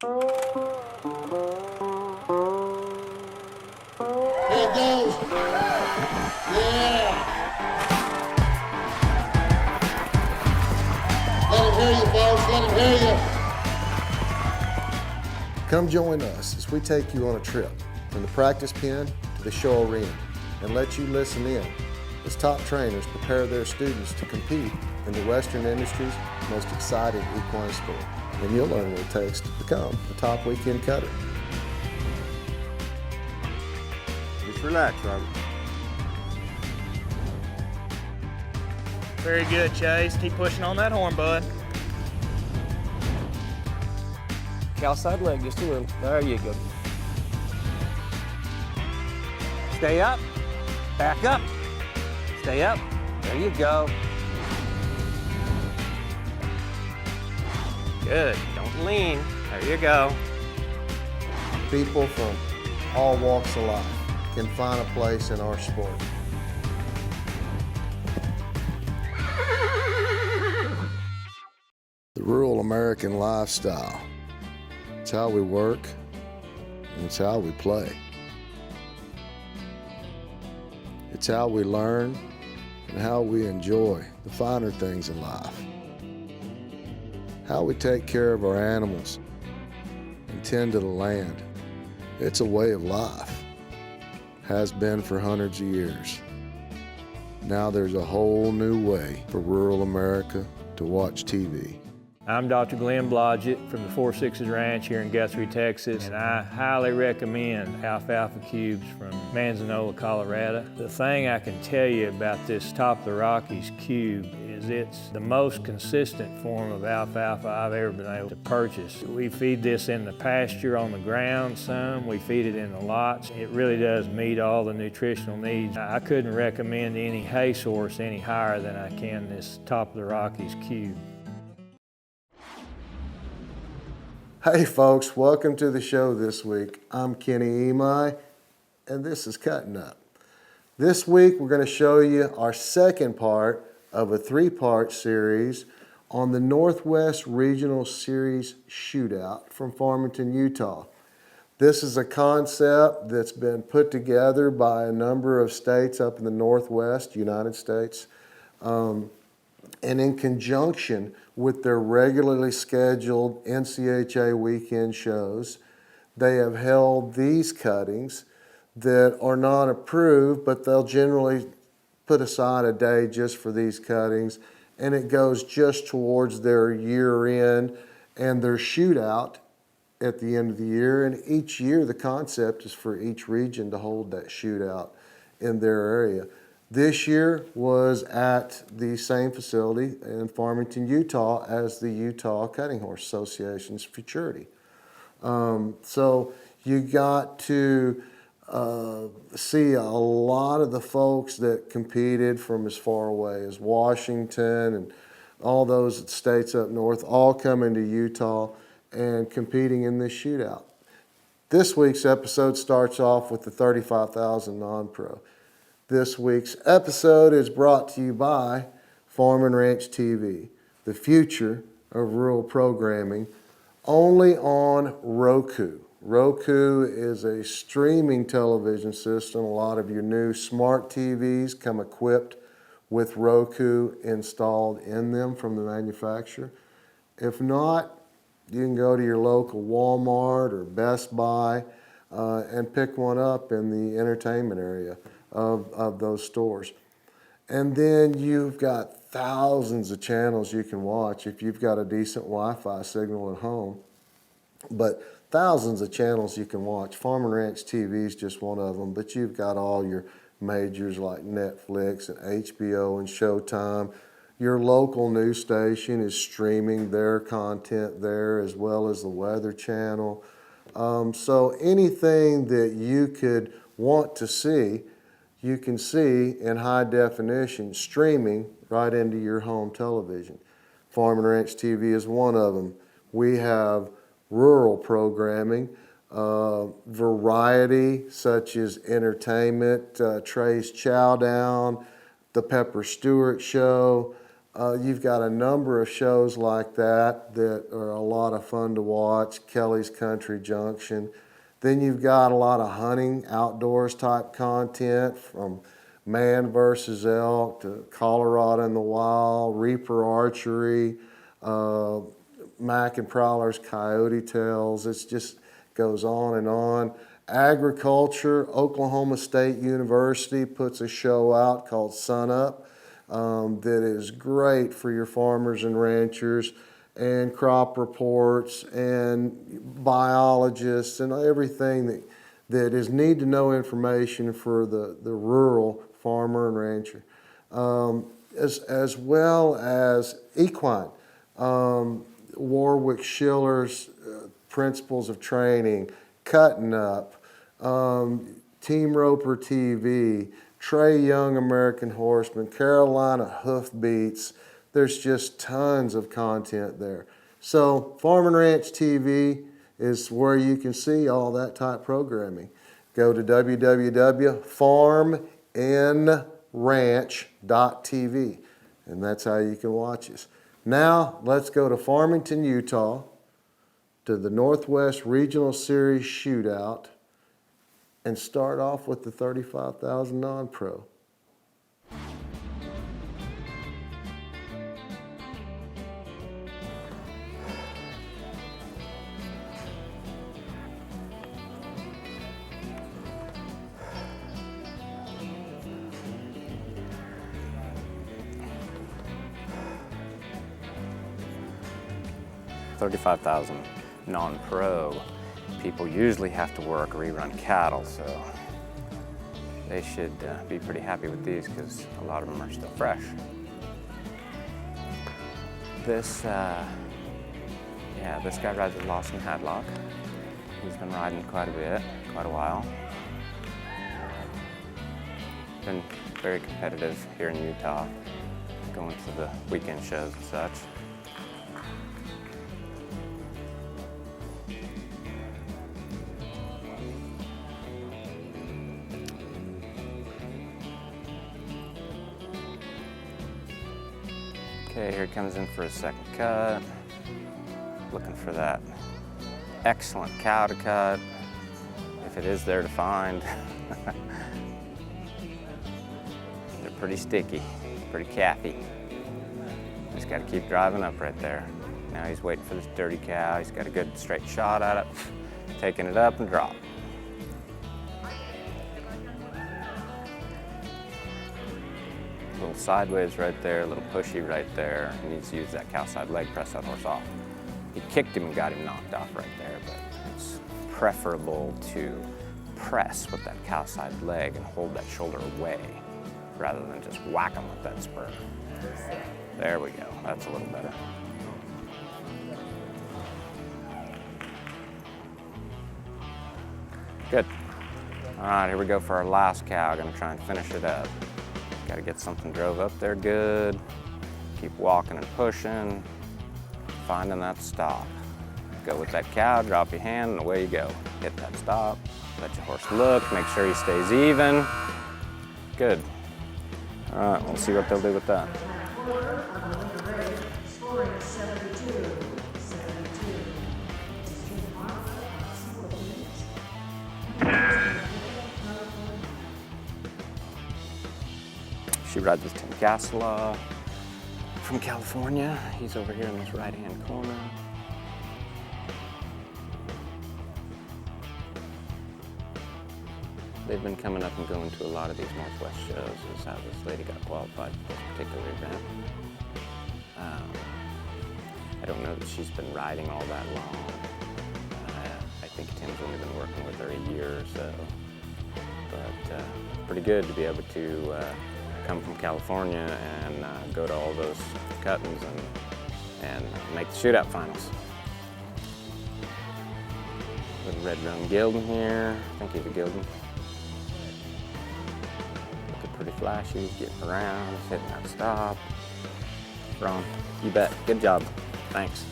Here it goes. Yeah. Let him hear you, folks. Let him hear you. Come join us as we take you on a trip from the practice pen to the show arena and let you listen in as top trainers prepare their students to compete in the Western industry's most exciting equine sport. And you'll learn what it takes to become a top weekend cutter. Just relax, Robert. Very good, Chase. Keep pushing on that horn, bud. Outside leg just a little. There you go. Stay up. Back up. Stay up. There you go. Good. Don't lean. There you go. People from all walks of life can find a place in our sport. The rural American lifestyle. It's how we work, and it's how we play. It's how we learn and how we enjoy the finer things in life. How we take care of our animals and tend to the land. It's a way of life. Has been for hundreds of years. Now there's a whole new way for rural America to watch TV. I'm Dr. Glenn Blodgett from the Four Sixes Ranch here in Guthrie, Texas, and I highly recommend Alfalfa Cubes from Manzanola, Colorado. The thing I can tell you about this Top of the Rockies cube is it's the most consistent form of alfalfa I've ever been able to purchase. We feed this in the pasture on the ground some, we feed it in the lots. It really does meet all the nutritional needs. I couldn't recommend any hay source any higher than I can this Top of the Rockies cube. Hey folks, welcome to the show this week. I'm Kenny Imai, and this is Cuttin Up. This week we're going to show you our second part of a three-part series on the Northwest Regional Series Shootout from Farmington, Utah. This is a concept that's been put together by a number of states up in the Northwest, United States, and in conjunction with their regularly scheduled NCHA weekend shows, they have held these cuttings that are not approved, but they'll generally put aside a day just for these cuttings, and it goes just towards their year end and their shootout at the end of the year. And each year the concept is for each region to hold that shootout in their area. This year was at the same facility in Farmington, Utah as the Utah Cutting Horse Association's futurity. So you got to see a lot of the folks that competed from as far away as Washington and all those states up north all coming to Utah and competing in this shootout. This week's episode starts off with the 35,000 non-pro. This week's episode is brought to you by Farm and Ranch TV, the future of rural programming, only on Roku. Roku is a streaming television system. A lot of your new smart TVs come equipped with Roku installed in them from the manufacturer. If not, you can go to your local Walmart or Best Buy and pick one up in the entertainment area of those stores. And then you've got thousands of channels you can watch if you've got a decent Wi-Fi signal at home. But thousands of channels you can watch. Farm and Ranch TV is just one of them, but you've got all your majors like Netflix and HBO and Showtime. Your local news station is streaming their content there as well as the Weather Channel. So anything that you could want to see, you can see in high definition streaming right into your home television. Farm and Ranch TV is one of them. We have rural programming, variety such as entertainment, Trey's Chowdown, The Pepper Stewart Show, You've got a number of shows like that that are a lot of fun to watch. Kelly's Country Junction. Then you've got a lot of hunting, outdoors type content, from man versus elk to Colorado in the wild, Reaper archery, Mac and Prowler's Coyote Tales. It just goes on and on. Agriculture, Oklahoma State University puts a show out called Sun Up that is great for your farmers and ranchers, and crop reports and biologists and everything that is need to know information for the rural farmer and rancher, as well as equine. Warwick Schiller's Principles of Training, Cuttin Up, Team Roper TV, Trey Young American Horseman, Carolina Hoofbeats. There's just tons of content there. So Farm and Ranch TV is where you can see all that type programming. Go to www.farmandranch.tv, and that's how you can watch us. Now let's go to Farmington, Utah, to the Northwest Regional Series Shootout, and start off with the 35,000 non-pro. $35,000 non-pro. People usually have to work rerun cattle, so they should be pretty happy with these because a lot of them are still fresh. This guy rides with Lawson Hadlock. He's been riding quite a while. Been very competitive here in Utah, going to the weekend shows and such. Okay, here he comes in for his second cut. Looking for that excellent cow to cut, if it is there to find. They're pretty sticky, pretty calfy. Just got to keep driving up right there. Now he's waiting for this dirty cow. He's got a good straight shot at it, taking it up and drop. A little sideways right there, a little pushy right there. He needs to use that cow side leg, press that horse off. He kicked him and got him knocked off right there, but it's preferable to press with that cow side leg and hold that shoulder away rather than just whack him with that spur. There we go, that's a little better. Good. All right, here we go for our last cow. Gonna try and finish it up. Got to get something drove up there good. Keep walking and pushing, finding that stop. Go with that cow, drop your hand, and away you go. Hit that stop, let your horse look, make sure he stays even. Good. All right, we'll see what they'll do with that. She rides with Tim Castelaw from California. He's over here in this right-hand corner. They've been coming up and going to a lot of these Northwest shows. This is how this lady got qualified for this particular event. I don't know that she's been riding all that long. I think Tim's only been working with her a year or so. But pretty good to be able to come from California and go to all those cut-ins and make the shootout finals. Little red roan gelding here. I think he's a gelding. Looking pretty flashy, getting around, hitting that stop. Ron, you bet. Good job. Thanks.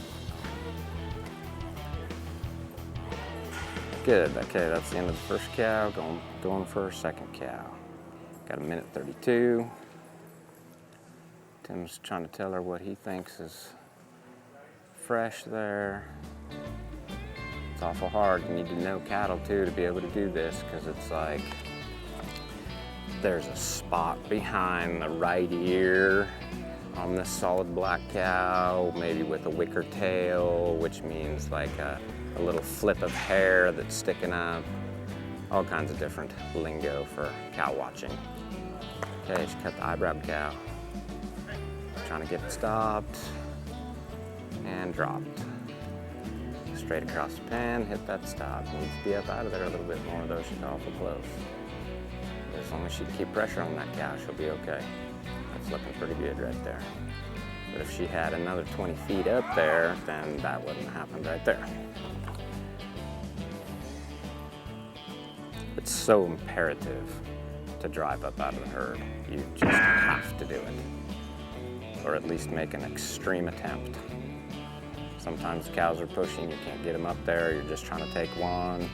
Good. Okay, that's the end of the first cow. Going for our second cow. Got a minute 32. Tim's trying to tell her what he thinks is fresh there. It's awful hard. You need to know cattle too to be able to do this, because it's like there's a spot behind the right ear on this solid black cow, maybe with a wicker tail, which means like a little flip of hair that's sticking up. All kinds of different lingo for cow watching. Okay, she cut the eyebrow cow. Trying to get it stopped and dropped. Straight across the pen, hit that stop. Needs to be up out of there a little bit more though, she's awful close. As long as she can keep pressure on that cow, she'll be okay. That's looking pretty good right there. But if she had another 20 feet up there, then that wouldn't have happened right there. It's so imperative to drive up out of the herd. You just have to do it. Or at least make an extreme attempt. Sometimes cows are pushing, you can't get them up there, you're just trying to take one.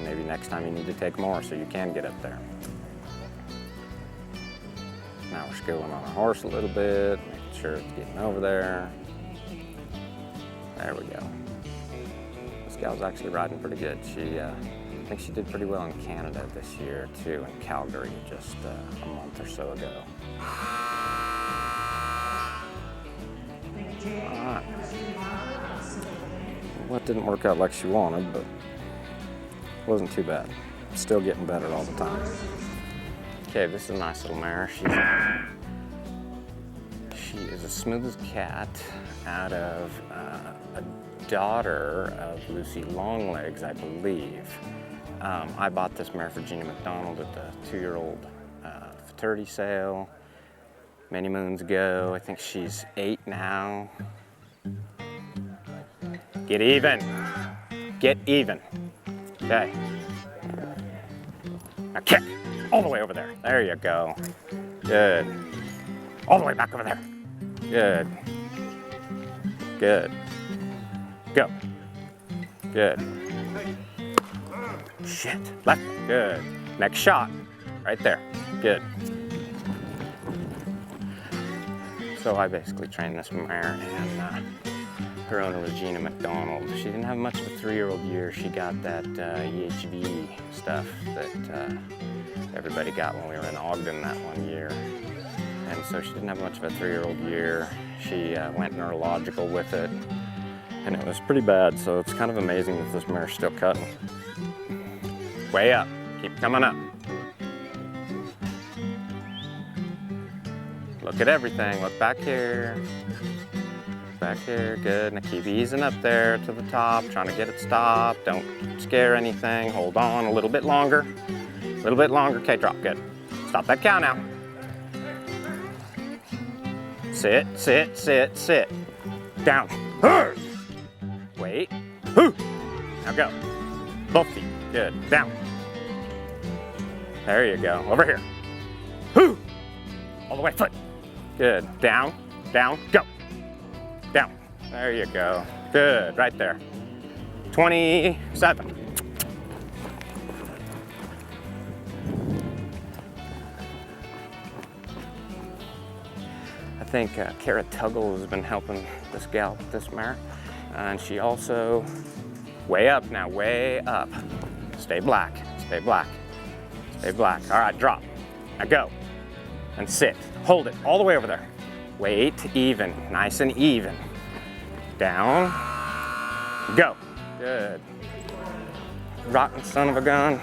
Maybe next time you need to take more so you can get up there. Now we're skilling on our horse a little bit, making sure it's getting over there. There we go. This gal's actually riding pretty good. I think she did pretty well in Canada this year too, in Calgary just a month or so ago. Alright. Well, it didn't work out like she wanted, but it wasn't too bad. Still getting better all the time. Okay, this is a nice little mare. She is as smooth as a cat out of a daughter of Lucy Longlegs, I believe. I bought this mare for Gina McDonald at the 2-year-old fraternity sale many moons ago. I think she's 8 now. Get even. Get even. Okay. Now kick. All the way over there. There you go. Good. All the way back over there. Good. Good. Go. Good. Shit. Left. Good. Next shot. Right there. Good. So I basically trained this mare, and her owner was Gina McDonald. She didn't have much of a 3-year-old year. She got that EHV stuff that everybody got when we were in Ogden that one year. And so she didn't have much of a 3-year-old year. She went neurological with it, and it was pretty bad. So it's kind of amazing that this mare's still cutting. Way up. Keep coming up. Look at everything. Look back here. Back here. Good. Now keep easing up there to the top, trying to get it stopped. Don't scare anything. Hold on a little bit longer. A little bit longer. Okay, drop. Good. Stop that cow now. Sit, sit, sit, sit. Down. Wait. Now go. Both feet. Good. Down. There you go. Over here. All the way. Foot. Good. Down. Down. Go. Down. There you go. Good. Right there. 27. I think Kara Tuggle has been helping this gal with this mare. And she also, way up now, way up. Stay black, stay black, stay black. All right, drop. Now go. And sit. Hold it all the way over there. Wait, even, nice and even. Down. Go. Good. Rotten son of a gun.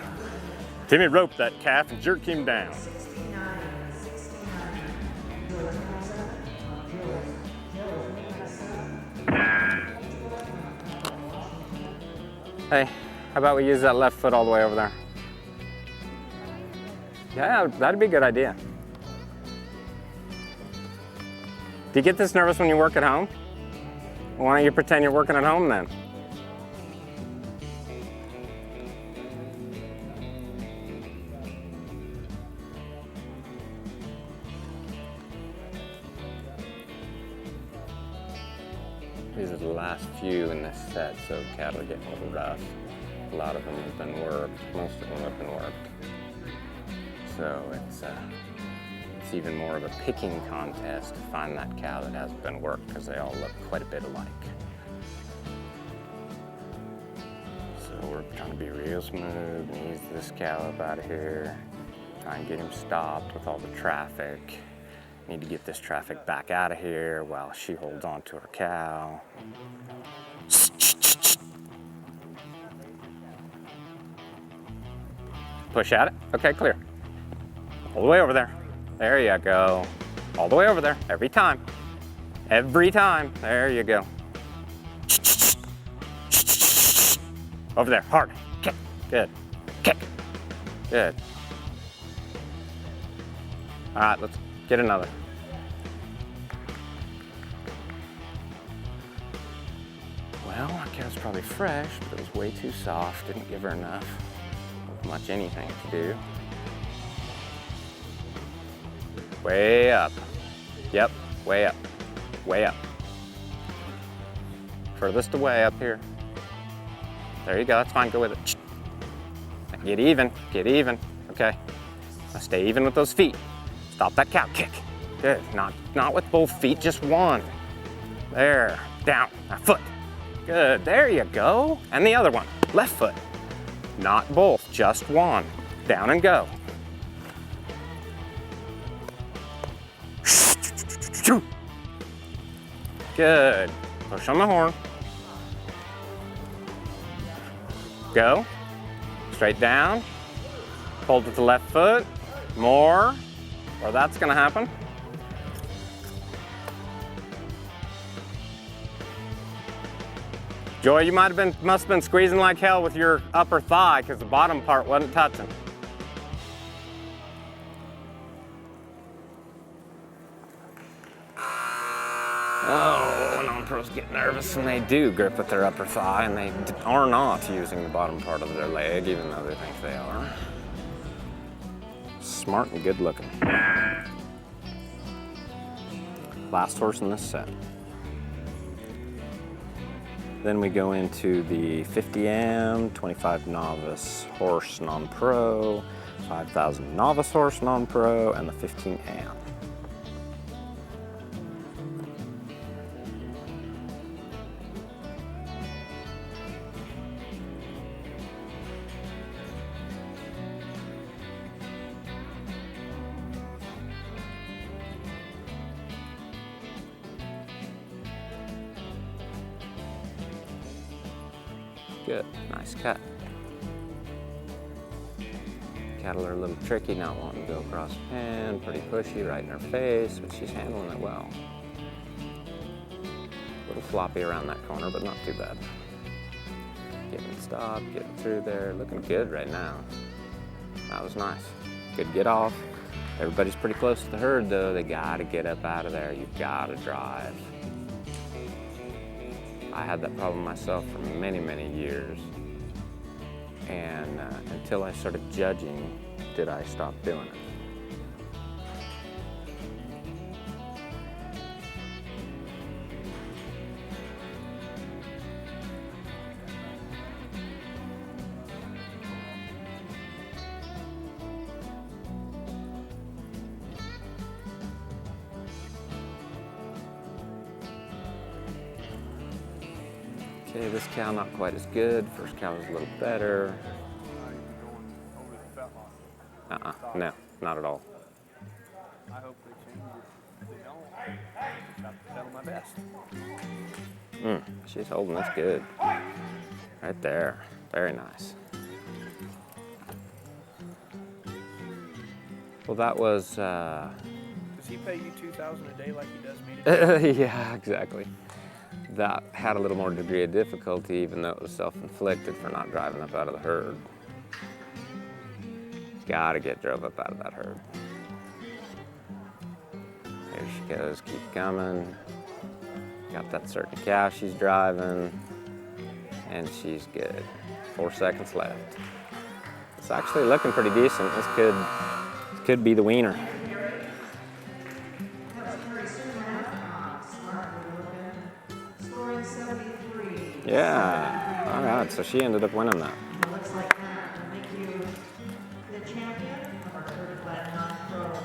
Timmy roped that calf and jerked him down. Hey, how about we use that left foot all the way over there? Yeah, that'd be a good idea. Do you get this nervous when you work at home? Well, why don't you pretend you're working at home then? These are the last few in this set, so cattle are getting a little rough. A lot of them have been worked. Most of them have been worked. So it's it's even more of a picking contest to find that cow that hasn't been worked, because they all look quite a bit alike. So we're trying to be real smooth and ease this cow up out of here. Try and get him stopped with all the traffic. Need to get this traffic back out of here while she holds on to her cow. Push at it. Okay, clear. All the way over there. There you go. All the way over there. Every time. Every time. There you go. Over there. Hard. Kick. Good. Kick. Good. All right, let's get another. Well, our cow's probably fresh, but it was way too soft. Didn't give her enough. Much anything to do. Way up. Yep, way up. Way up. Furthest away up here. There you go, that's fine, go with it. Get even, get even. Okay. Now stay even with those feet. Stop that cow kick. Good, not with both feet, just one. There, down, now foot. Good, there you go. And the other one, left foot. Not both, just one. Down and go. Good. Push on the horn. Go. Straight down. Hold with the left foot. More. Or that's gonna happen. Joy, you must have been squeezing like hell with your upper thigh because the bottom part wasn't touching. Oh, non-pros get nervous when they do grip with their upper thigh and they are not using the bottom part of their leg, even though they think they are. Smart and good looking. Last horse in this set. Then we go into the 50M, 25 novice horse non-pro, 5,000 novice horse non-pro, and the 15M. Good, nice cut. Cattle are a little tricky, not wanting to go across the pen, pretty pushy, right in her face, but she's handling it well. A little floppy around that corner, but not too bad. Getting stopped, getting through there, looking good right now. That was nice. Good get off. Everybody's pretty close to the herd though. They gotta get up out of there. You gotta drive. I had that problem myself for many, many years. And until I started judging, did I stop doing it. Okay, this cow not quite as good. First cow was a little better. No, not at all. I hope they change it. If they don't, I'll have to pedal my best. She's holding this good. Right there. Very nice. Well, that was... Does he pay you $2,000 a day like he does me? Yeah, exactly. That had a little more degree of difficulty, even though it was self-inflicted for not driving up out of the herd. Gotta get drove up out of that herd. Here she goes, keep coming. Got that certain cow she's driving, and she's good. 4 seconds left. It's actually looking pretty decent. This could be the wiener. Yeah, all right, so she ended up winning that. Looks like that will make you the champion of our third flat non-pro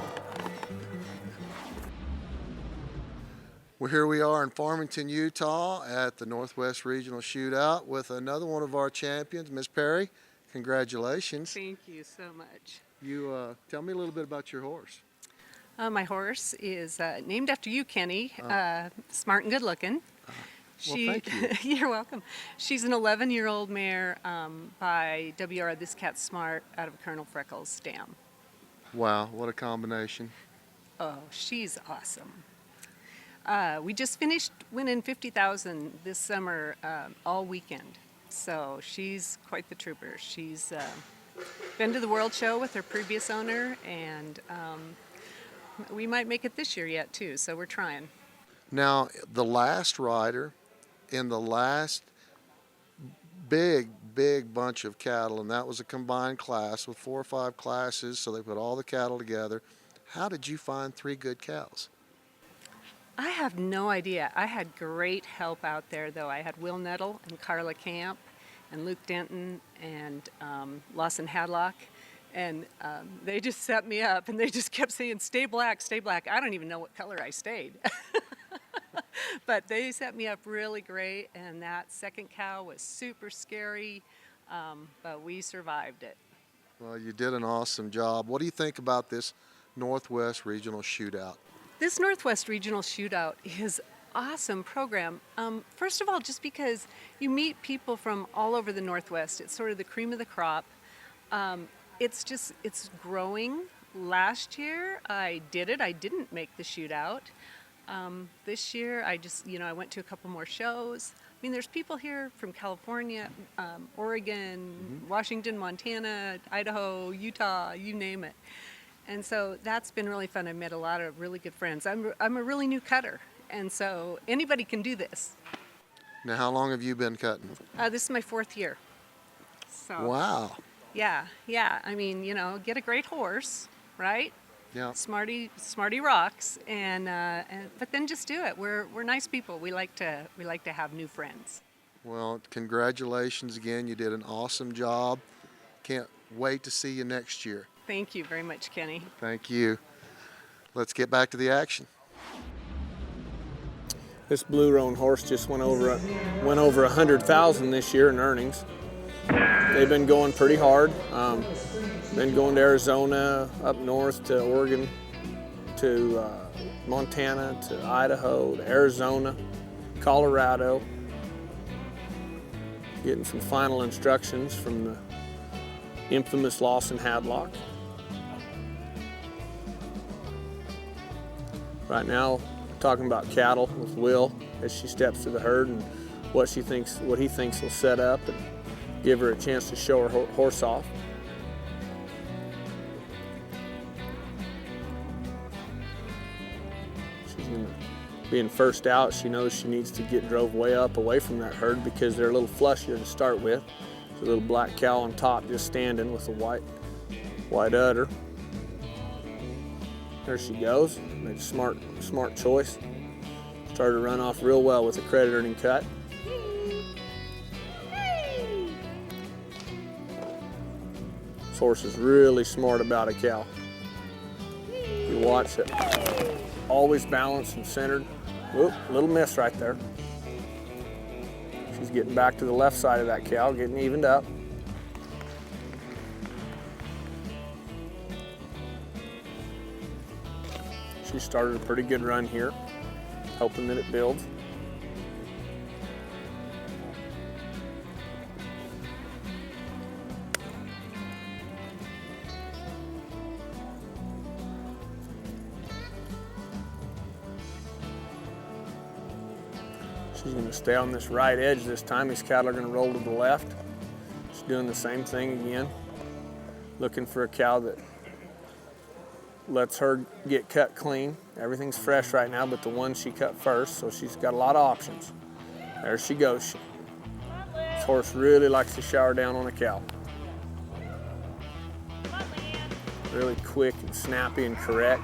Well, here we are in Farmington, Utah at the Northwest Regional Shootout with another one of our champions, Miss Perry. Congratulations. Thank you so much. You tell me a little bit about your horse. My horse is named after you, Kenny. Smart and good looking. Thank you. You're welcome. She's an 11-year-old mare by WR This Cat's Smart out of Colonel Freckles' dam. Wow, what a combination. Oh, she's awesome. We just finished winning 50,000 this summer all weekend. So she's quite the trooper. She's been to the World Show with her previous owner, and we might make it this year yet too, so we're trying. Now, the last rider in the last big bunch of cattle, and that was a combined class with 4 or 5 classes, so they put all the cattle together. How did you find 3 good cows? I have no idea. I had great help out there, though. I had Will Nettle and Carla Camp and Luke Denton and Lawson Hadlock, and they just set me up, and they just kept saying, stay black, stay black. I don't even know what color I stayed. But they set me up really great, and that second cow was super scary, but we survived it. Well, you did an awesome job. What do you think about this Northwest Regional Shootout? This Northwest Regional Shootout is awesome program. First of all, just because you meet people from all over the Northwest, it's sort of the cream of the crop. It's growing. Last year I did it. I didn't make the shootout. This year I went to a couple more shows. I mean, there's people here from California, Oregon, Washington, Montana, Idaho, Utah, you name it. And so that's been really fun. I've met a lot of really good friends. I'm a really new cutter, and so anybody can do this. Now, how long have you been cutting? This is my 4th year. So Wow. yeah. I mean, get a great horse, right? Yeah. Smarty rocks, but then just do it. We're nice people. We like to have new friends. Well, congratulations again. You did an awesome job. Can't wait to see you next year. Thank you very much, Kenny. Thank you. Let's get back to the action. This Blue Roan horse just went over 100,000 this year in earnings. They've been going pretty hard. Been going to Arizona, up north to Oregon, to Montana, to Idaho, to Arizona, Colorado. Getting some final instructions from the infamous Lawson Hadlock. Right now, talking about cattle with Will as she steps to the herd and what he thinks will set up and give her a chance to show her horse off. Being first out, she knows she needs to get drove way up away from that herd because they're a little flushier to start with. There's a little black cow on top just standing with a white udder. There she goes. Made a smart choice. Started to run off real well with a credit earning cut. This horse is really smart about a cow. You watch it. Always balanced and centered. Whoop, little miss right there. She's getting back to the left side of that cow, getting evened up. She started a pretty good run here, hoping that it builds. She's going to stay on this right edge this time. These cattle are going to roll to the left. She's doing the same thing again. Looking for a cow that lets her get cut clean. Everything's fresh right now, but the one she cut first, so she's got a lot of options. There she goes. This horse really likes to shower down on a cow. Really quick and snappy and correct.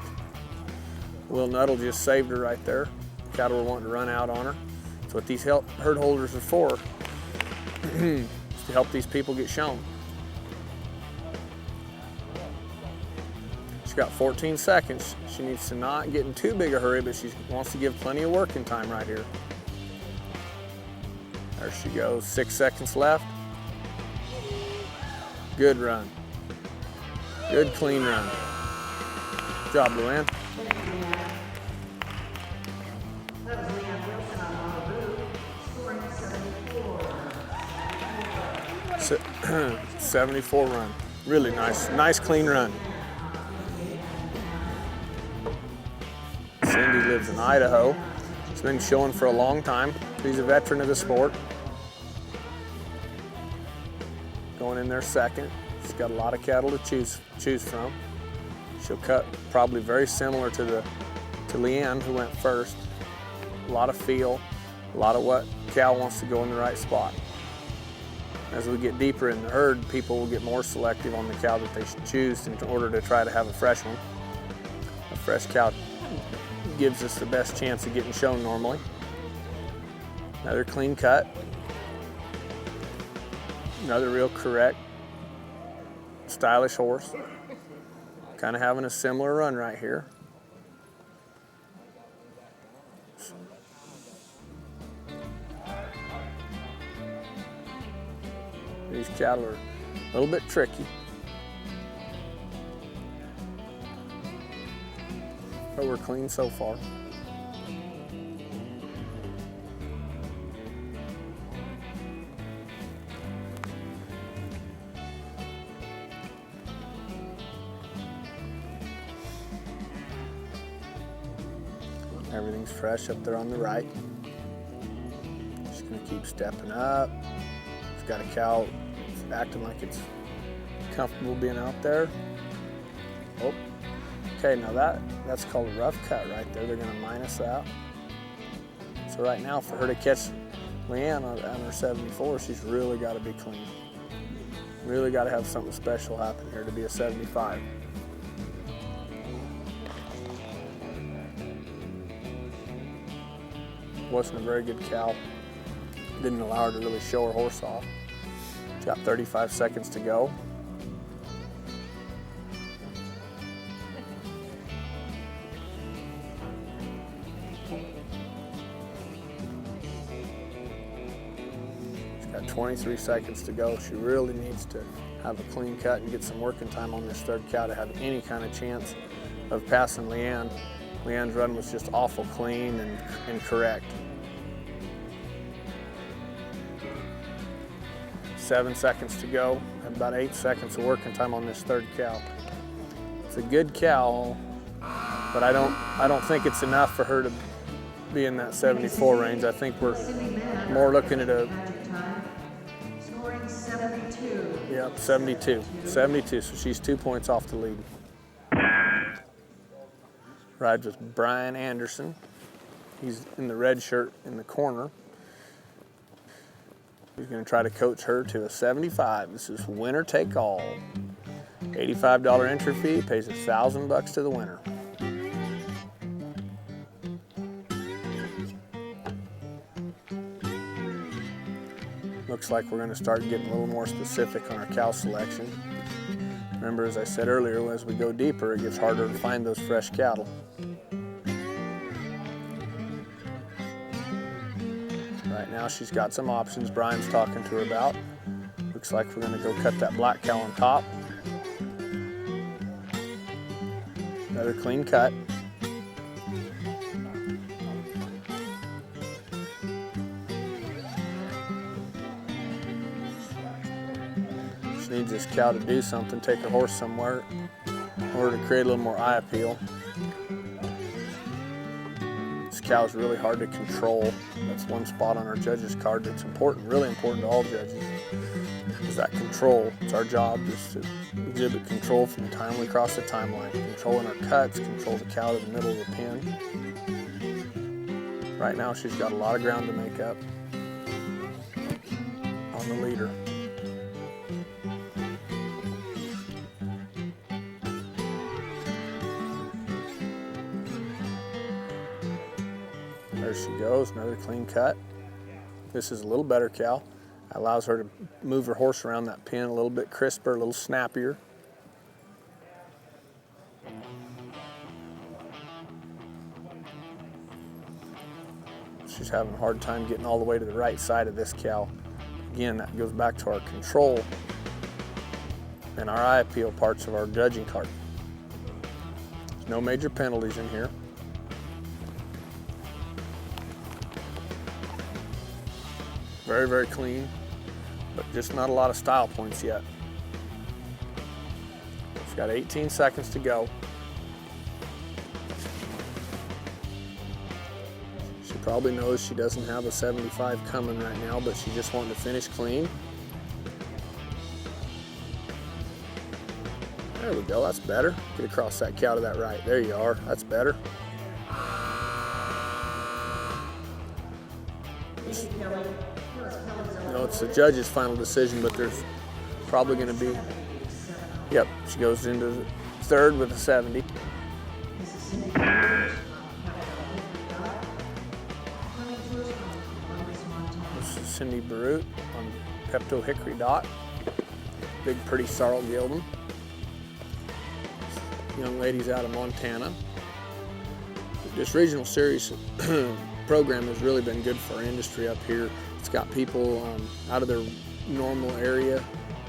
Will Nuttall just saved her right there. Cattle were wanting to run out on her. That's what these herd holders are for, is to help these people get shown. She's got 14 seconds. She needs to not get in too big a hurry, but she wants to give plenty of working time right here. There she goes, 6 seconds left. Good run. Good clean run. Good job, Luann. 74 run. Really nice clean run. Cindy lives in Idaho. She's been showing for a long time. She's a veteran of the sport. Going in there second. She's got a lot of cattle to choose from. She'll cut probably very similar to Leanne, who went first. A lot of feel, a lot of what cow wants to go in the right spot. As we get deeper in the herd, people will get more selective on the cow that they should choose in order to try to have a fresh one. A fresh cow gives us the best chance of getting shown normally. Another clean cut. Another real correct, stylish horse. Kind of having a similar run right here. These cattle are a little bit tricky. But we're clean so far. Everything's fresh up there on the right. Just gonna keep stepping up. It's got a cow acting like it's comfortable being out there. Oh, okay, now that's called a rough cut right there. They're gonna minus that. So right now, for her to catch Leanne on her 74, she's really gotta be clean. Really gotta have something special happen here to be a 75. Wasn't a very good cow. Didn't allow her to really show her horse off. She's got 35 seconds to go. She's got 23 seconds to go. She really needs to have a clean cut and get some working time on this third cow to have any kind of chance of passing Leanne. Leanne's run was just awful clean and correct. 7 seconds to go, and about 8 seconds of working time on this third cow. It's a good cow, but I don't think it's enough for her to be in that 74 range. I think we're more looking at a scoring 72. Yep, 72. 72, so she's 2 points off the lead. Rides with Brian Anderson. He's in the red shirt in the corner. He's going to try to coach her to a 75. This is winner take all. $85 entry fee, pays $1,000 to the winner. Looks like we're going to start getting a little more specific on our cow selection. Remember, as I said earlier, as we go deeper, it gets harder to find those fresh cattle. Right now she's got some options Brian's talking to her about. Looks like we're going to go cut that black cow on top. Another clean cut. She needs this cow to do something, take her horse somewhere in order to create a little more eye appeal. This cow is really hard to control. That's one spot on our judges card that's important, really important to all judges, is that control. It's our job is to exhibit control from the time we cross the timeline, controlling our cuts, control the cow to the middle of the pen. Right now she's got a lot of ground to make up on the leader. There she goes, another clean cut. This is a little better cow. Allows her to move her horse around that pen a little bit crisper, a little snappier. She's having a hard time getting all the way to the right side of this cow. Again, that goes back to our control and our eye appeal parts of our judging cart. There's no major penalties in here. Very, very clean, but just not a lot of style points yet. She's got 18 seconds to go. She probably knows she doesn't have a 75 coming right now, but she just wanted to finish clean. There we go, that's better. Get across that cow to that right. There you are, that's better. No, it's the judge's final decision, but there's probably going to be, yep, she goes into third with a 70. This is Cindy Barute on Pepto Hickory Dot. Big, pretty sorrel gelding. Young lady's out of Montana. This regional series program has really been good for our industry up here. It's got people out of their normal area.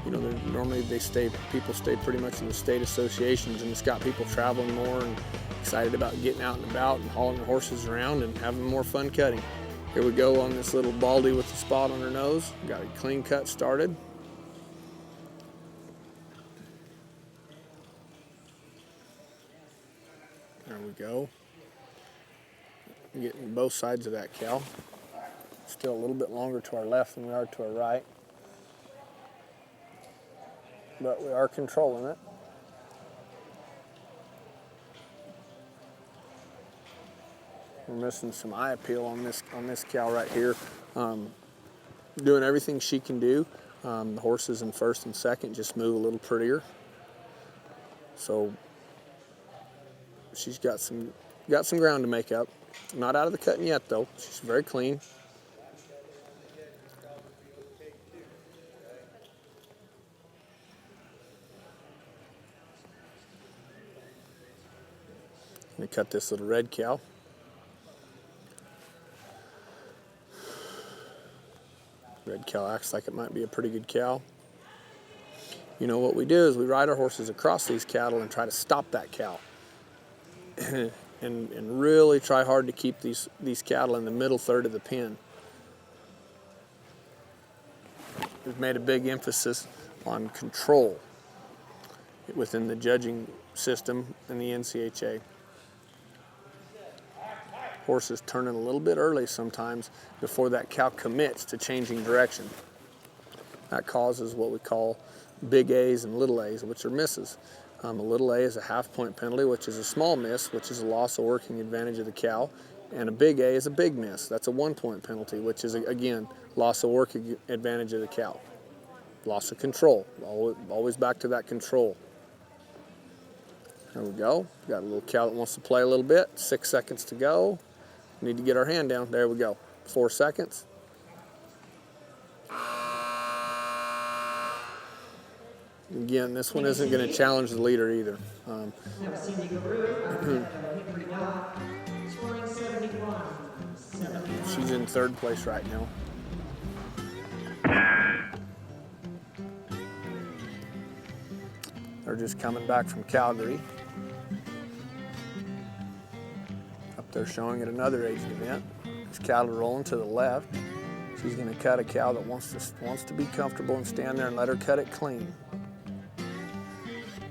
You know, normally people stay pretty much in the state associations, and it's got people traveling more and excited about getting out and about and hauling their horses around and having more fun cutting. Here we go on this little Baldy with the spot on her nose. Got a clean cut started. There we go. Getting both sides of that cow. Still a little bit longer to our left than we are to our right. But we are controlling it. We're missing some eye appeal on this cow right here. Doing everything she can do. The horses in first and second just move a little prettier. So she's got some ground to make up. Not out of the cutting yet though. She's very clean. I'm gonna cut this little red cow. Red cow acts like it might be a pretty good cow. You know what we do is we ride our horses across these cattle and try to stop that cow. and really try hard to keep these cattle in the middle third of the pen. We've made a big emphasis on control within the judging system in the NCHA. Horses turning a little bit early sometimes before that cow commits to changing direction. That causes what we call big A's and little A's, which are misses. A little A is a half-point penalty, which is a small miss, which is a loss of working advantage of the cow. And a big A is a big miss. That's a 1-point penalty, which is, again, loss of working advantage of the cow. Loss of control. Always back to that control. There we go. Got a little cow that wants to play a little bit. 6 seconds to go. Need to get our hand down. There we go. 4 seconds. Again, this one isn't going to challenge the leader either. She's in third place right now. They're just coming back from Calgary. Up there showing at another aged event. This cattle rolling to the left. She's going to cut a cow that wants to be comfortable and stand there and let her cut it clean.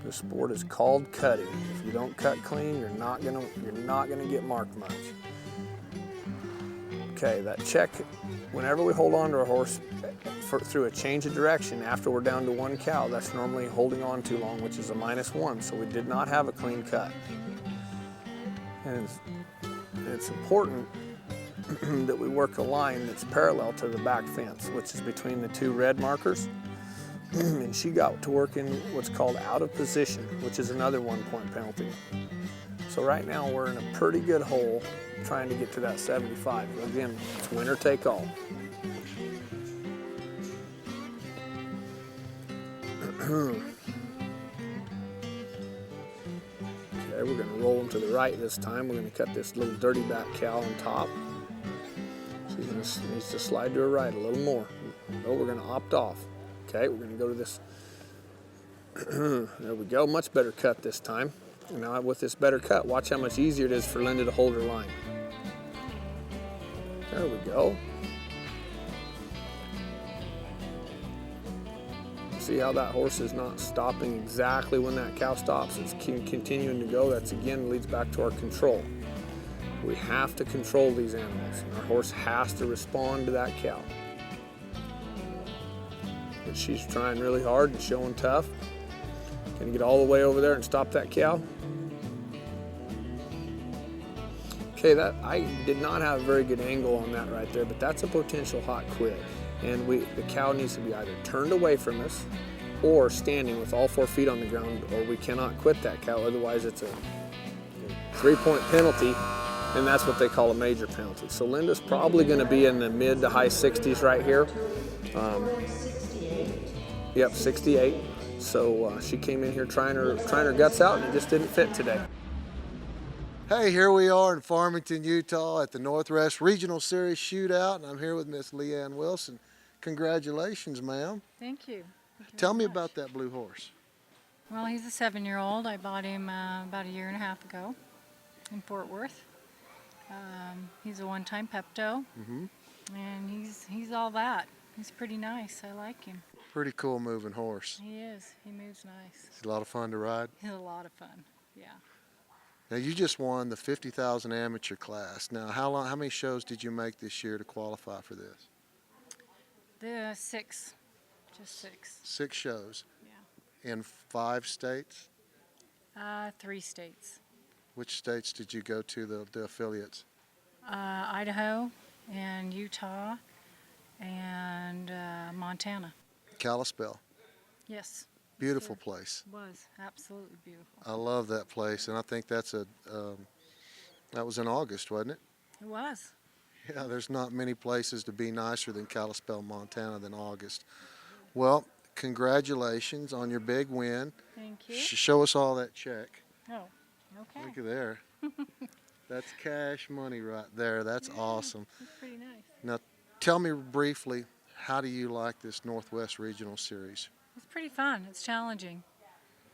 The sport is called cutting. If you don't cut clean, you're not gonna get marked much. Okay, that check. Whenever we hold on to a horse through a change of direction after we're down to 1 cow, that's normally holding on too long, which is a -1. So we did not have a clean cut. And it's important that we work a line that's parallel to the back fence, which is between the 2 red markers. And she got to work in what's called out of position, which is another 1-point penalty. So right now we're in a pretty good hole trying to get to that 75. Again, it's winner take all. Okay, we're gonna roll them to the right this time. We're gonna cut this little dirty back cow on top. needs to slide to her right a little more. No, we're gonna opt off. Okay, we're gonna go to this. There we go, much better cut this time. And now with this better cut, watch how much easier it is for Linda to hold her line. There we go. See how that horse is not stopping exactly when that cow stops. It's continuing to go. That's again leads back to our control. We have to control these animals. Our horse has to respond to that cow. But she's trying really hard and showing tough. Can you get all the way over there and stop that cow? Okay, that I did not have a very good angle on that right there, but that's a potential hot quit. And the cow needs to be either turned away from us or standing with all 4 feet on the ground, or we cannot quit that cow. Otherwise, it's a 3-point penalty, and that's what they call a major penalty. So Linda's probably going to be in the mid to high 60s right here. Yep, 68. So she came in here trying her guts out, and it just didn't fit today. Hey, here we are in Farmington, Utah at the Northwest Regional Series Shootout, and I'm here with Miss Leanne Wilson. Congratulations, ma'am. Thank you. Tell me about that blue horse. Well, he's a 7-year-old. I bought him about a year and a half ago in Fort Worth. He's a one-time Pepto, and he's all that. He's pretty nice. I like him. Pretty cool moving horse. He is. He moves nice. He's a lot of fun to ride. He's a lot of fun. Yeah. Now you just won the 50,000 amateur class. Now how many shows did you make this year to qualify for this? The 6. Just 6. 6 shows. Yeah. In 5 states? 3 states. Which states did you go to, the affiliates? Idaho and Utah and Montana. Kalispell. Yes. Beautiful place. It was absolutely beautiful. I love that place, and I think that's that was in August, wasn't it? It was. Yeah, there's not many places to be nicer than Kalispell, Montana than August. Well, congratulations on your big win. Thank you. Show us all that check. Oh, okay. Look at there. That's cash money right there. That's awesome. That's pretty nice. Now, tell me briefly, how do you like this Northwest Regional Series? It's pretty fun. It's challenging.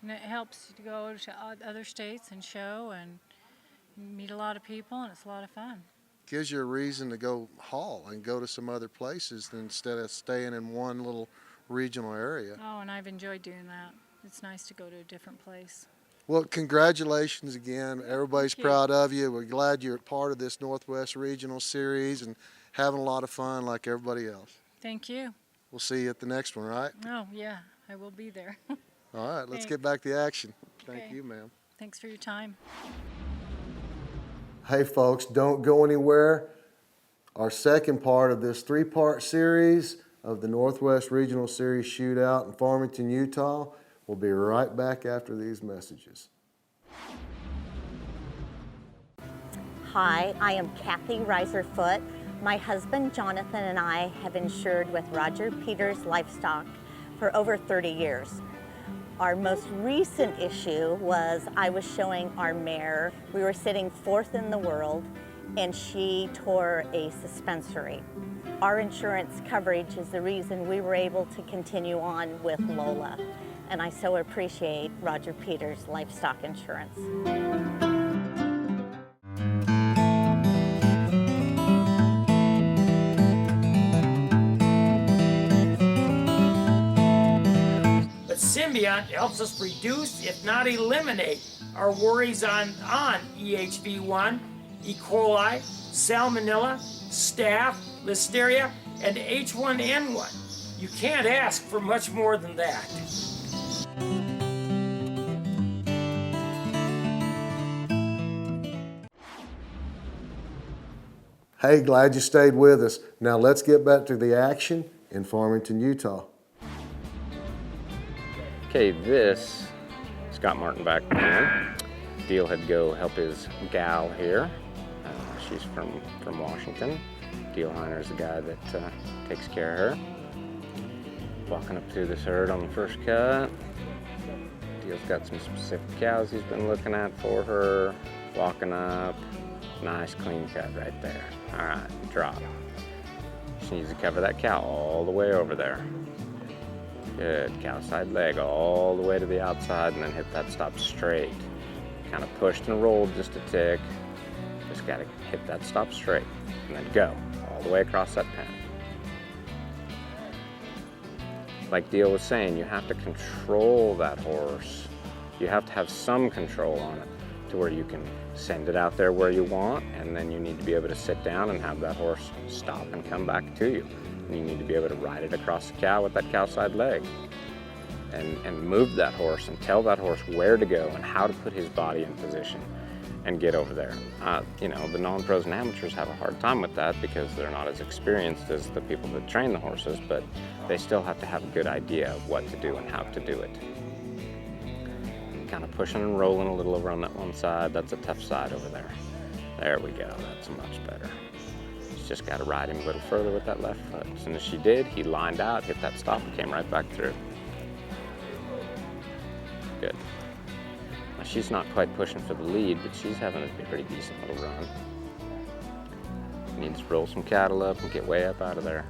And it helps to go to other states and show and meet a lot of people, and it's a lot of fun. Gives you a reason to go haul and go to some other places instead of staying in one little regional area. Oh, and I've enjoyed doing that. It's nice to go to a different place. Well, congratulations again. Everybody's Thank you. proud of you. We're glad you're part of this Northwest Regional Series and having a lot of fun like everybody else. Thank you. We'll see you at the next one, right? Oh, yeah, I will be there. All right, let's Thanks. get back to action. Thank Okay. you, ma'am. Thanks for your time. Hey, folks, don't go anywhere. Our second part of this 3-part series of the Northwest Regional Series Shootout in Farmington, Utah. We'll be right back after these messages. Hi, I am Kathy Reiserfoot. My husband Jonathan and I have insured with Roger Peters Livestock for over 30 years. Our most recent issue was I was showing our mare. We were sitting 4th in the world and she tore a suspensory. Our insurance coverage is the reason we were able to continue on with Lola. And I so appreciate Roger Peters Livestock Insurance. Symbiont helps us reduce, if not eliminate, our worries on EHV1, E. coli, Salmonella, Staph, Listeria, and H1N1. You can't ask for much more than that. Hey, glad you stayed with us. Now let's get back to the action in Farmington, Utah. Okay, this, Scott Martin back again. Deal had to go help his gal here. She's from Washington. Deal Heiner's the guy that takes care of her. Walking up through this herd on the first cut. Deal's got some specific cows he's been looking at for her. Walking up, nice clean cut right there. All right, drop. She needs to cover that cow all the way over there. Good, cow side leg all the way to the outside and then hit that stop straight. Kind of pushed and rolled just a tick. Just gotta hit that stop straight and then go all the way across that pen. Like Dio was saying, you have to control that horse. You have to have some control on it to where you can send it out there where you want, and then you need to be able to sit down and have that horse stop and come back to you. And you need to be able to ride it across the cow with that cow side leg and move that horse and tell that horse where to go and how to put his body in position and get over there. You know, the non-pros and amateurs have a hard time with that because they're not as experienced as the people that train the horses, but they still have to have a good idea of what to do and how to do it. Kind of pushing and rolling a little over on that one side. That's a tough side over there. There we go, that's much better. She's just got to ride him a little further with that left foot. As soon as she did, he lined out, hit that stop, and came right back through. Good. Now she's not quite pushing for the lead, but she's having a pretty decent little run. Needs to roll some cattle up and get way up out of there.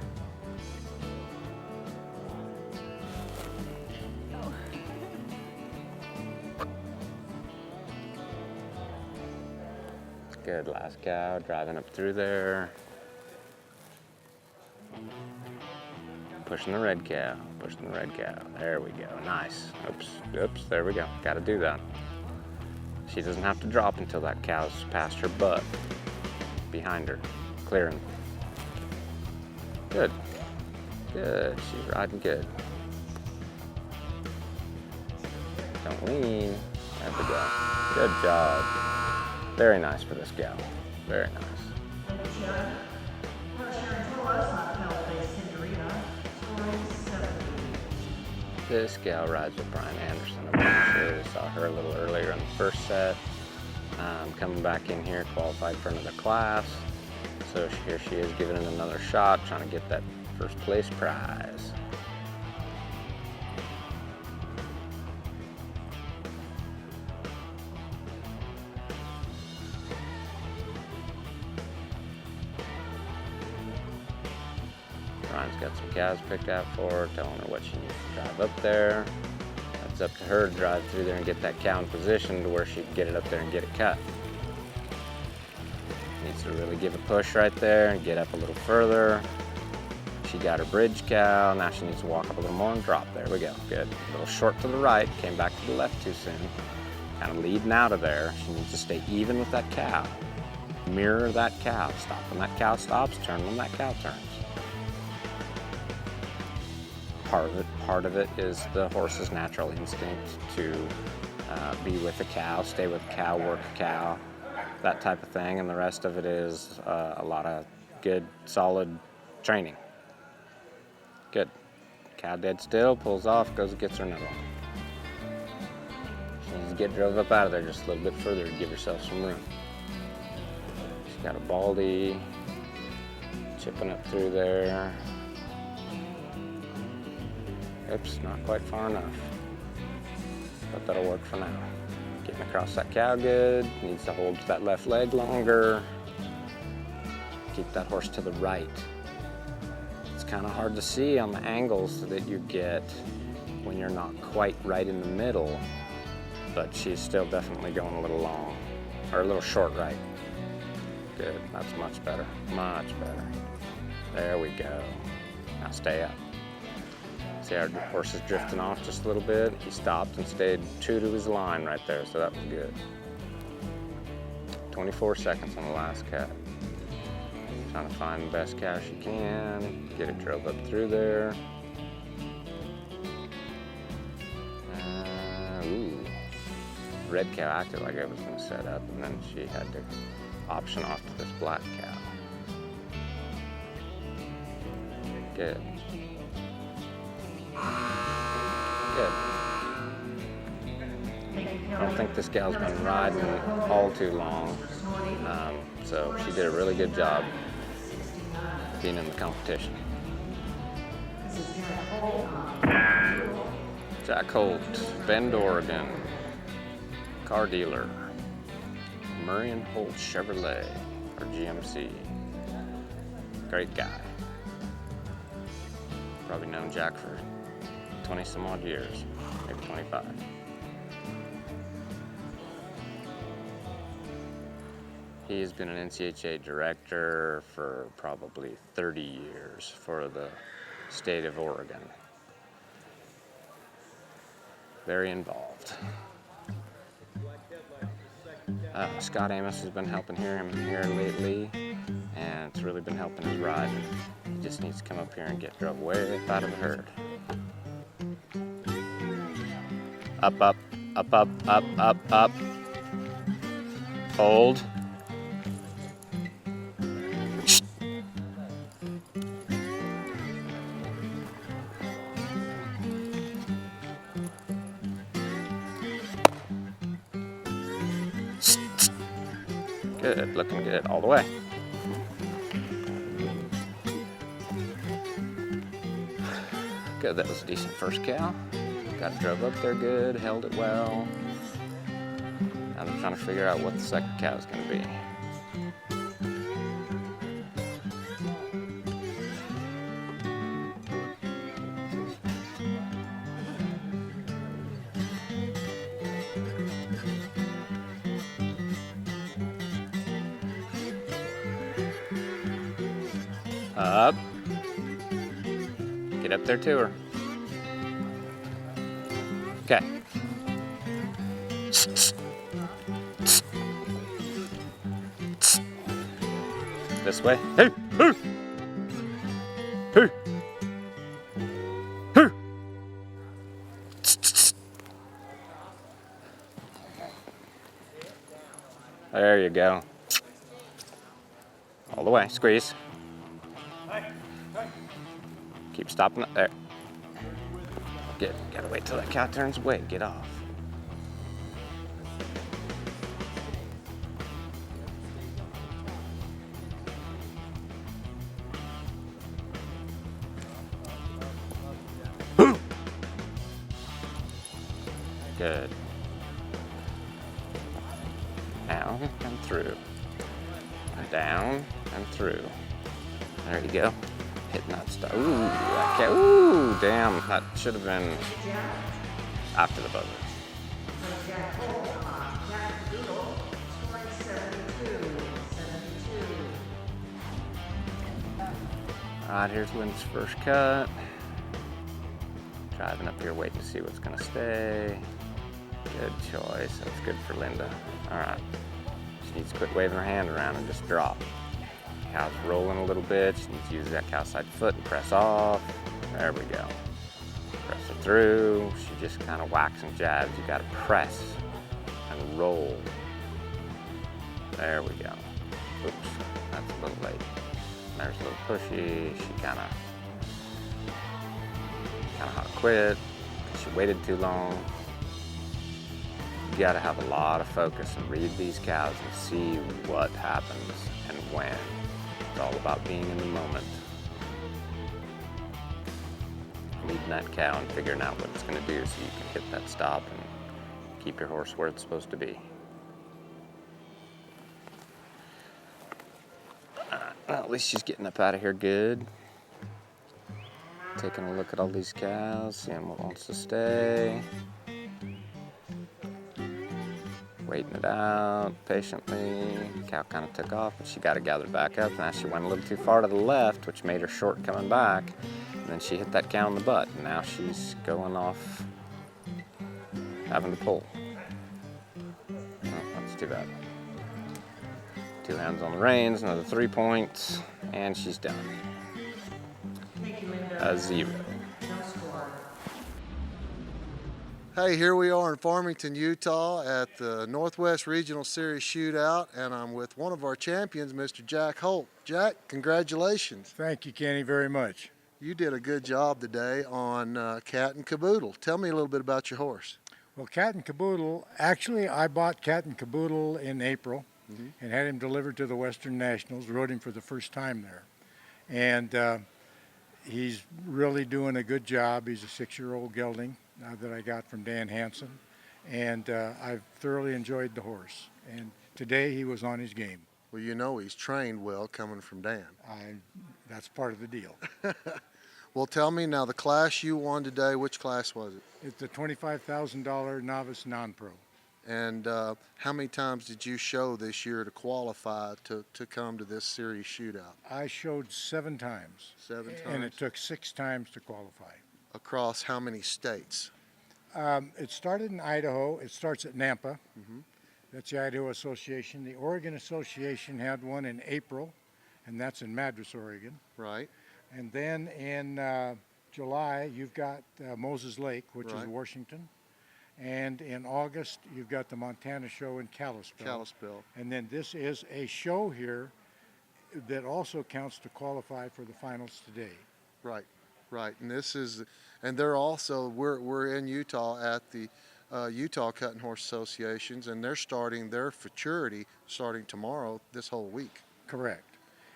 Good, last cow, driving up through there. Pushing the red cow, pushing the red cow. There we go, nice. Oops, there we go. Gotta do that. She doesn't have to drop until that cow's past her butt. Behind her, clearing. Good, good, she's riding good. Don't lean, there we go. Good job. Very nice for this gal. Very nice. This gal rides with Brian Anderson a bunch. I saw her a little earlier in the first set. Coming back in here, qualified for another class. So here she is giving it another shot, trying to get that first place prize. Ryan's got some cows picked out for her, telling her what she needs to drive up there. It's up to her to drive through there and get that cow in position to where she can get it up there and get it cut. Needs to really give a push right there and get up a little further. She got her bridge cow, now she needs to walk up a little more and drop. There we go, good. A little short to the right, came back to the left too soon. Kind of leading out of there. She needs to stay even with that cow. Mirror that cow. Stop when that cow stops, turn when that cow turns. Part of it is the horse's natural instinct to be with the cow, stay with the cow, work the cow, that type of thing, and the rest of it is a lot of good, solid training. Good. Cow dead still, pulls off, goes and gets her another one. She needs to get drove up out of there just a little bit further to give herself some room. She's got a baldy, chipping up through there. Oops, not quite far enough. But that'll work for now. Getting across that cow good. Needs to hold that left leg longer. Keep that horse to the right. It's kind of hard to see on the angles that you get when you're not quite right in the middle, but she's still definitely going a little long, or a little short right. Good, that's much better, much better. There we go. Now stay up. See, our horse is drifting off just a little bit. He stopped and stayed true to his line right there, so that was good. 24 seconds on the last cut. Trying to find the best cow she can, get it drove up through there. Ooh, red cow acted like it was gonna set up, and then she had to option off to this black cow. Good. Good. I don't think this gal's been riding all too long, so she did a really good job being in the competition. Jack Holt, Bend, Oregon, car dealer, Murray and Holt Chevrolet, or GMC. Great guy. Probably known Jack for 20 some odd years, maybe 25. He has been an NCHA director for probably 30 years for the state of Oregon. Very involved. Scott Amos has been helping him here lately, and it's really been helping his ride. He just needs to come up here and get drove way up out of the herd. Up, up, up, up, up, up, up. Hold. Good, looking good all the way. Good, that was a decent first cow. Got it drove up there good, held it well. Now they're trying to figure out what the second cow is going to be. Up. Get up there to her. Okay. This way. Hey, hey, hey, hey. There you go. All the way. Squeeze. Keep stopping it there. Good. Gotta wait till that cow turns away. Get off. Good. Down and through. Down and through. There you go. Hitting that stuff. Ooh, that cow. Ooh, damn. That should have been after the buzzer. All right, here's Lynn's first cut. Driving up here, waiting to see what's gonna stay. Good choice. That's good for Linda. All right. She needs to quit waving her hand around and just drop. Cow's rolling a little bit. She needs to use that cow side foot and press off. There we go. Press it through. She just kind of whacks and jabs. You gotta press and roll. There we go. Oops, that's a little late. There's a little pushy. She kind of ought to quit. She waited too long. You gotta have a lot of focus and read these cows and see what happens and when. It's all about being in the moment. Leading that cow and figuring out what it's gonna do so you can hit that stop and keep your horse where it's supposed to be. Well, at least she's getting up out of here good. Taking a look at all these cows, seeing what wants to stay. Waiting it out patiently. Cow kind of took off, but she got to gather back up. Now she went a little too far to the left, which made her short coming back. And then she hit that cow in the butt. And now she's going off, having to pull. Oh, that's too bad. 2 hands on the reins, another 3 points, and she's done. A 0. Hey, here we are in Farmington, Utah at the Northwest Regional Series Shootout, and I'm with one of our champions, Mr. Jack Holt. Jack, congratulations. Thank you, Kenny, very much. You did a good job today on Cuttin Caboodle. Tell me a little bit about your horse. Well, Cuttin Caboodle, actually I bought Cuttin Caboodle in April and had him delivered to the Western Nationals, rode him for the first time there. And he's really doing a good job. He's a 6-year-old gelding that I got from Dan Hansen, and I've thoroughly enjoyed the horse. And today he was on his game. Well, you know he's trained well coming from Dan. That's part of the deal. Well, tell me now, the class you won today, which class was it? It's the $25,000 novice non-pro. And how many times did you show this year to qualify to come to this series shootout? I showed 7 times. 7 times? And it took 6 times to qualify. Across how many states? It started in Idaho. It starts at Nampa. That's the Idaho Association. The Oregon Association had one in April, and that's in Madras, Oregon. Right. And then in July, you've got Moses Lake, which is Washington. And in August, you've got the Montana show in Kalispell. Kalispell. And then this is a show here that also counts to qualify for the finals today. Right, right. And this is, and they're also, we're in Utah at the Utah Cuttin Horse Associations, and they're starting their futurity starting tomorrow, this whole week. Correct.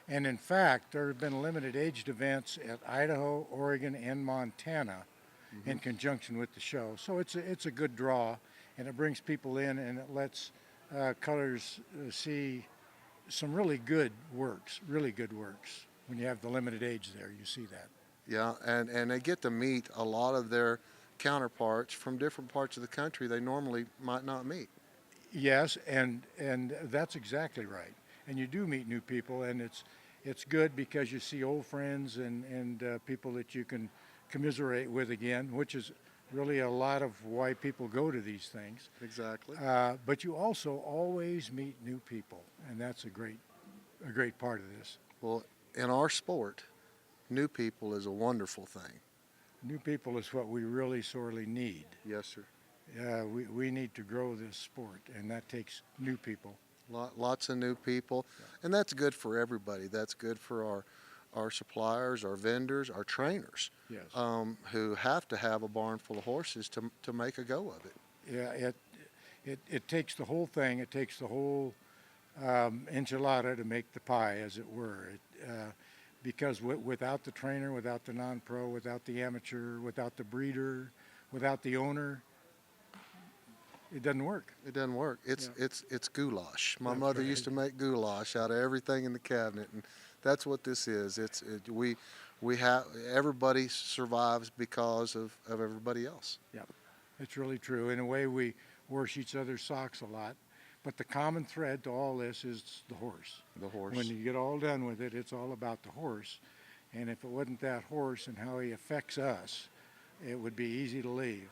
And in fact, there have been limited aged events at Idaho, Oregon, and Montana in conjunction with the show. So it's a good draw, and it brings people in, and it lets colors see some really good works. When you have the limited age there, you see that. Yeah, and they get to meet a lot of their counterparts from different parts of the country they normally might not meet. Yes, and that's exactly right. And you do meet new people, and it's good because you see old friends and people that you can commiserate with again, which is really a lot of why people go to these things. Exactly. But you also always meet new people, and that's a great part of this. Well, in our sport, new people is a wonderful thing. New people is what we really sorely need. Yes, sir. We need to grow this sport, and that takes new people. Lots of new people, and that's good for everybody. That's good for our suppliers, our vendors, our trainers, yes. Who have to have a barn full of horses to make a go of it. Yeah, it takes the whole thing. It takes the whole enchilada to make the pie, as it were. Because without the trainer, without the non-pro, without the amateur, without the breeder, without the owner, it doesn't work. It doesn't work. It's goulash. My That's mother right. used to make goulash out of everything in the cabinet, and that's what this is. We have, everybody survives because of everybody else. Yeah, it's really true. In a way, we wash each other's socks a lot, but the common thread to all this is the horse. The horse. When you get all done with it, it's all about the horse. And if it wasn't that horse and how he affects us, it would be easy to leave.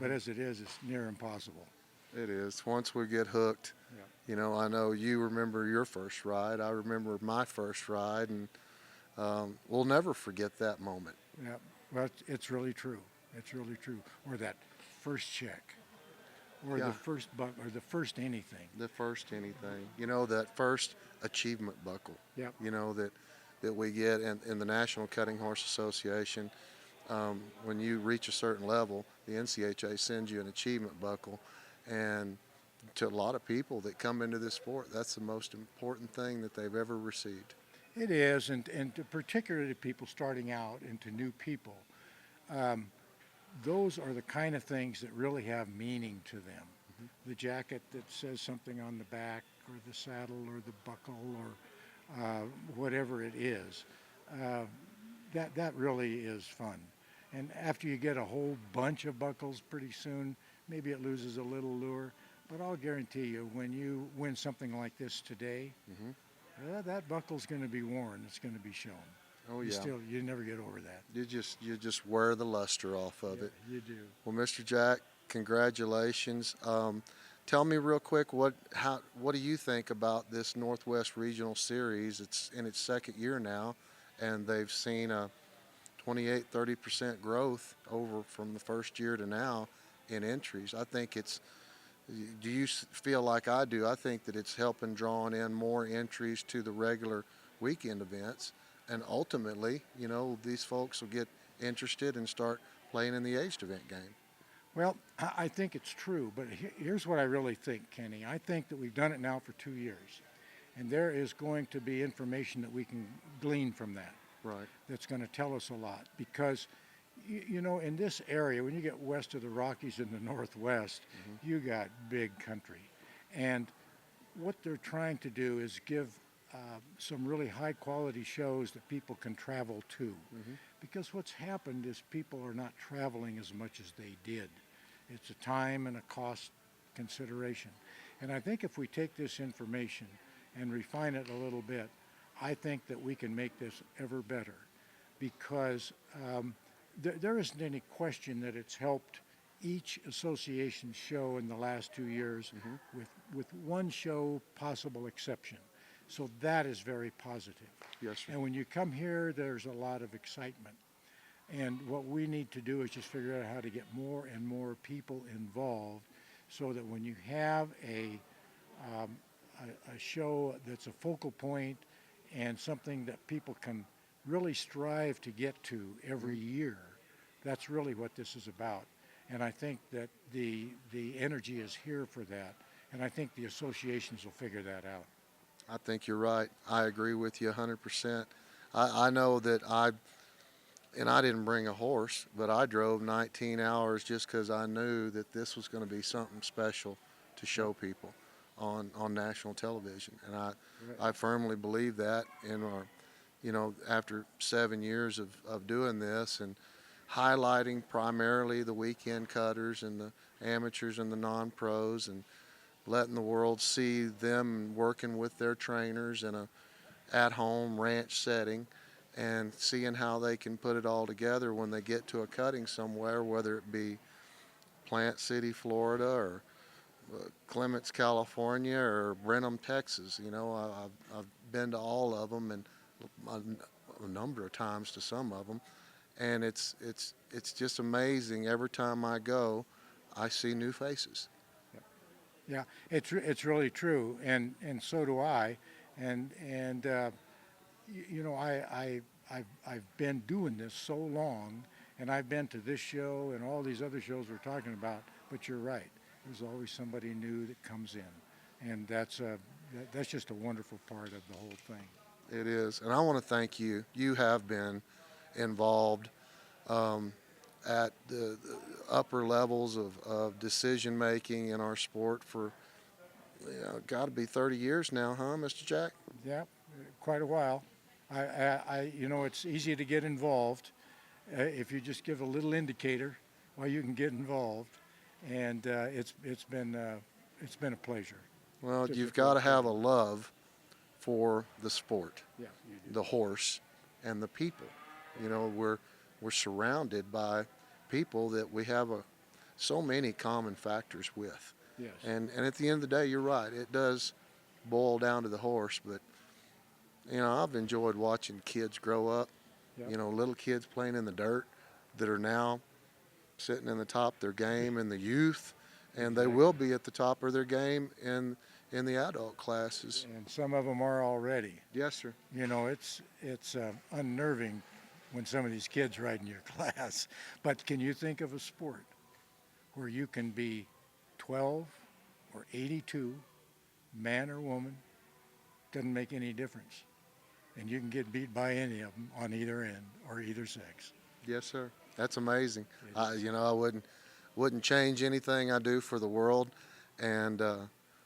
But as it is, it's near impossible. It is. Once we get hooked, you know, I know you remember your first ride. I remember my first ride, and we'll never forget that moment. Yeah, well, it's really true. It's really true. Or that first check, or the first buck, or the first anything. The first anything. You know, that first achievement buckle. Yeah. You know, that we get in the National Cutting Horse Association. When you reach a certain level, the NCHA sends you an achievement buckle, and to a lot of people that come into this sport, that's the most important thing that they've ever received. It is, and particularly to people starting out and to new people, those are the kind of things that really have meaning to them. The jacket that says something on the back, or the saddle, or the buckle, or whatever it is, that really is fun. And after you get a whole bunch of buckles pretty soon, maybe it loses a little lure. But I'll guarantee you, when you win something like this today, that buckle's going to be worn. It's going to be shown. Oh yeah. You never get over that. You just wear the luster off of it. You do. Well, Mr. Jack, congratulations. Tell me real quick, what do you think about this Northwest Regional Series? It's in its second year now, and they've seen a 28-30% growth over from the first year to now in entries. I think do you feel like I do? I think that it's helping drawing in more entries to the regular weekend events, and ultimately, you know, these folks will get interested and start playing in the aged event game. Well, I think it's true, but here's what I really think, Kenny. I think that we've done it now for 2 years, and there is going to be information that we can glean from that. Right. That's going to tell us a lot, because you know, in this area, when you get west of the Rockies in the Northwest, you got big country, and what they're trying to do is give some really high quality shows that people can travel to. Because what's happened is people are not traveling as much as they did. It's a time and a cost consideration. And I think if we take this information and refine it a little bit, I think that we can make this ever better, because there isn't any question that it's helped each association show in the last 2 years, with one show possible exception. So that is very positive. Yes, sir. And when you come here, there's a lot of excitement. And what we need to do is just figure out how to get more and more people involved, so that when you have a show that's a focal point and something that people can really strive to get to every year, that's really what this is about. And I think that the energy is here for that. And I think the associations will figure that out. I think you're right. I agree with you 100%. I know that I didn't bring a horse, but I drove 19 hours just because I knew that this was going to be something special to show people on national television. And I firmly believe that in our, after 7 years of doing this and highlighting primarily the weekend cutters and the amateurs and the non-pros, and letting the world see them working with their trainers in a at-home ranch setting, and seeing how they can put it all together when they get to a cutting somewhere, whether it be Plant City, Florida, or Clements, California, or Brenham, Texas. I've been to all of them, and a number of times to some of them, and it's just amazing. Every time I go, I see new faces. Yeah, it's really true, and so do I, and I've been doing this so long, and I've been to this show and all these other shows we're talking about. But you're right, there's always somebody new that comes in, and that's just a wonderful part of the whole thing. It is, and I want to thank you. You have been involved at the upper levels of decision making in our sport for got to be 30 years now, huh, Mr. Jack? Yeah, quite a while. It's easy to get involved if you just give a little indicator. Well, you can get involved, and it's been a pleasure. Well, you've got to have a love for the sport, yeah, you do. the horse, and the people. We're surrounded by people that we have so many common factors with. Yes. And at the end of the day, you're right. It does boil down to the horse, but I've enjoyed watching kids grow up. Yep. Little kids playing in the dirt that are now sitting in the top of their game in the youth, and they will be at the top of their game in the adult classes. And some of them are already. Yes, sir. It's unnerving when some of these kids ride in your class. But can you think of a sport where you can be 12 or 82, man or woman, doesn't make any difference, and you can get beat by any of them on either end or either sex? Yes, sir. That's amazing. I wouldn't change anything I do for the world, and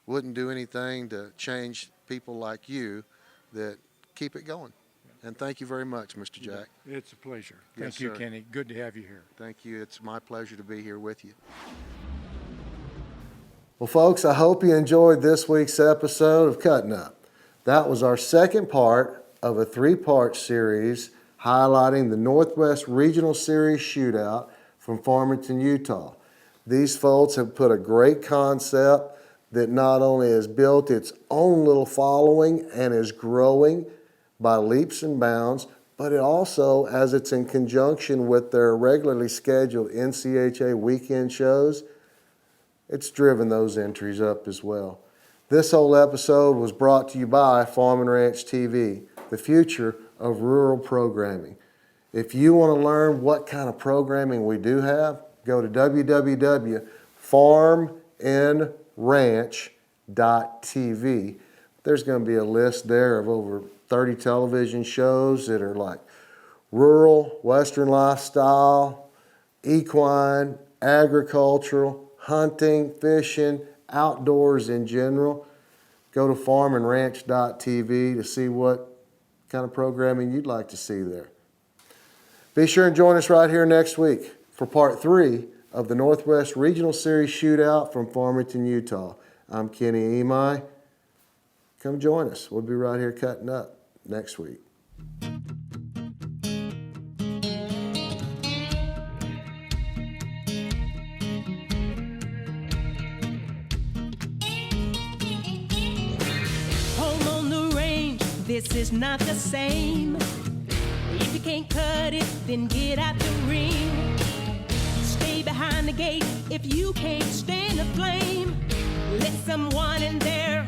wouldn't do anything to change people like you that keep it going. And thank you very much, Mr. Jack. It's a pleasure. Yes, Thank you, sir. Kenny. Good to have you here. Thank you. It's my pleasure to be here with you. Well, folks, I hope you enjoyed this week's episode of Cuttin' Up. That was our second part of a 3-part series highlighting the Northwest Regional Series Shootout from Farmington, Utah. These folks have put a great concept that not only has built its own little following and is growing by leaps and bounds, but it also, as it's in conjunction with their regularly scheduled NCHA weekend shows, it's driven those entries up as well. This whole episode was brought to you by Farm and Ranch TV, the future of rural programming. If you want to learn what kind of programming we do have, go to www.farmandranch.tv. There's going to be a list there of over 30 television shows that are like rural, western lifestyle, equine, agricultural, hunting, fishing, outdoors in general. Go to farmandranch.tv to see what kind of programming you'd like to see there. Be sure and join us right here next week for part 3 of the Northwest Regional Series Shootout from Farmington, Utah. I'm Kenny Imai. Come join us. We'll be right here cutting up next week. Home on the range, this is not the same. If you can't cut it, then get out the ring. Stay behind the gate if you can't stand the flame. Let someone in there